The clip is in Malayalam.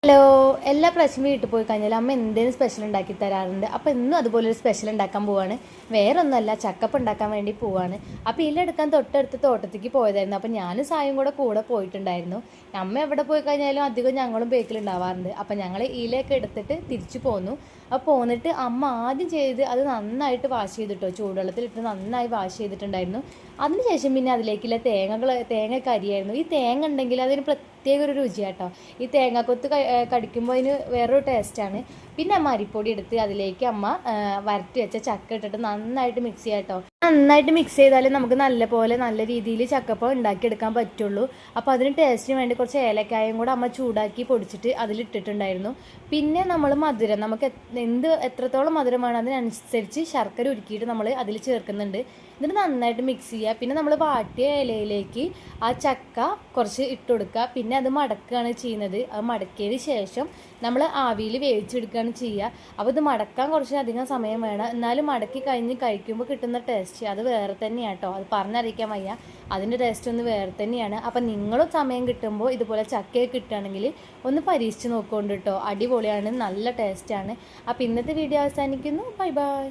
ഹലോ, എല്ലാ പ്രാവശ്യം വീട്ടിൽ പോയി കഴിഞ്ഞാൽ അമ്മ എന്തെങ്കിലും സ്പെഷ്യൽ ഉണ്ടാക്കി തരാറുണ്ട്. അപ്പോൾ ഇന്നും അതുപോലെ ഒരു സ്പെഷ്യൽ ഉണ്ടാക്കാൻ പോവാണ്. വേറെ ഒന്നുമല്ല, ചക്കപ്പ് ഉണ്ടാക്കാൻ വേണ്ടി പോവാണ്. അപ്പോൾ ഇലെടുക്കാൻ തൊട്ടടുത്ത് തോട്ടത്തേക്ക് പോയതായിരുന്നു. അപ്പോൾ ഞാനും സായും കൂടെ പോയിട്ടുണ്ടായിരുന്നു. അമ്മ എവിടെ പോയി കഴിഞ്ഞാലും അധികം ഞങ്ങളും ബേക്കിലുണ്ടാവാറുണ്ട്. അപ്പോൾ ഞങ്ങൾ ഇലയൊക്കെ എടുത്തിട്ട് തിരിച്ചു പോന്നു. അപ്പോൾ പോന്നിട്ട് അമ്മ ആദ്യം ചെയ്ത് അത് നന്നായിട്ട് വാഷ് ചെയ്തിട്ടോ, ചൂടുവെള്ളത്തിലിട്ട് നന്നായി വാഷ് ചെയ്തിട്ടുണ്ടായിരുന്നു. അതിനുശേഷം പിന്നെ അതിലേക്കുള്ള തേങ്ങ അരിയായിരുന്നു. ഈ തേങ്ങ ഉണ്ടെങ്കിൽ അതിന് പ്രത്യേക ഒരു രുചിയാട്ടോ. ഈ തേങ്ങാക്കൊത്ത് കടിക്കുമ്പോൾ അതിന് വേറൊരു ടേസ്റ്റാണ്. പിന്നെ അമ്മ അരിപ്പൊടി എടുത്ത് അതിലേക്ക് അമ്മ വരട്ടി വെച്ച ചക്ക ഇട്ടിട്ട് നന്നായിട്ട് മിക്സ് ചെയ്യാം കേട്ടോ. നന്നായിട്ട് മിക്സ് ചെയ്താലേ നമുക്ക് നല്ല രീതിയിൽ ചക്കപ്പം ഉണ്ടാക്കിയെടുക്കാൻ പറ്റുള്ളൂ. അപ്പോൾ അതിന് ടേസ്റ്റിന് വേണ്ടി കുറച്ച് ഏലക്കായും കൂടെ അമ്മ ചൂടാക്കി പൊടിച്ചിട്ട് അതിലിട്ടിട്ടുണ്ടായിരുന്നു. പിന്നെ നമ്മൾ മധുരം നമുക്ക് എത്രത്തോളം മധുരം വേണം അതിനനുസരിച്ച് ശർക്കര ഉരുക്കിയിട്ട് നമ്മൾ അതിൽ ചേർക്കുന്നുണ്ട്. എന്നിട്ട് നന്നായിട്ട് മിക്സ് ചെയ്യുക. പിന്നെ നമ്മൾ വാട്ടിയ ഇലയിലേക്ക് ആ ചക്ക കുറച്ച് ഇട്ട് കൊടുക്കുക. പിന്നെ അത് മടക്കുകയാണ് ചെയ്യുന്നത്. അത് മടക്കിയതിന് ശേഷം നമ്മൾ ആവിയിൽ വേവിച്ചെടുക്കുകയാണ് ചെയ്യുക. അപ്പോൾ ഇത് മടക്കാൻ കുറച്ച് അധികം സമയം വേണം. എന്നാലും മടക്കി കഴിഞ്ഞ് കഴിക്കുമ്പോൾ കിട്ടുന്ന ടേസ്റ്റ് അത് വേറെ തന്നെയാണ് കേട്ടോ. അത് പറഞ്ഞറിയിക്കാൻ വയ്യ, അതിൻ്റെ ടേസ്റ്റ് ഒന്ന് വേറെ തന്നെയാണ്. അപ്പം നിങ്ങളും സമയം കിട്ടുമ്പോൾ ഇതുപോലെ ചക്കയൊക്കെ കിട്ടുകയാണെങ്കിൽ ഒന്ന് പരീക്ഷിച്ച് നോക്കുകൊണ്ട് കേട്ടോ. അടിപൊളിയാണ്, നല്ല ടേസ്റ്റാണ്. അപ്പോൾ ഇന്നത്തെ വീഡിയോ അവസാനിക്കുന്നു. Bye bye.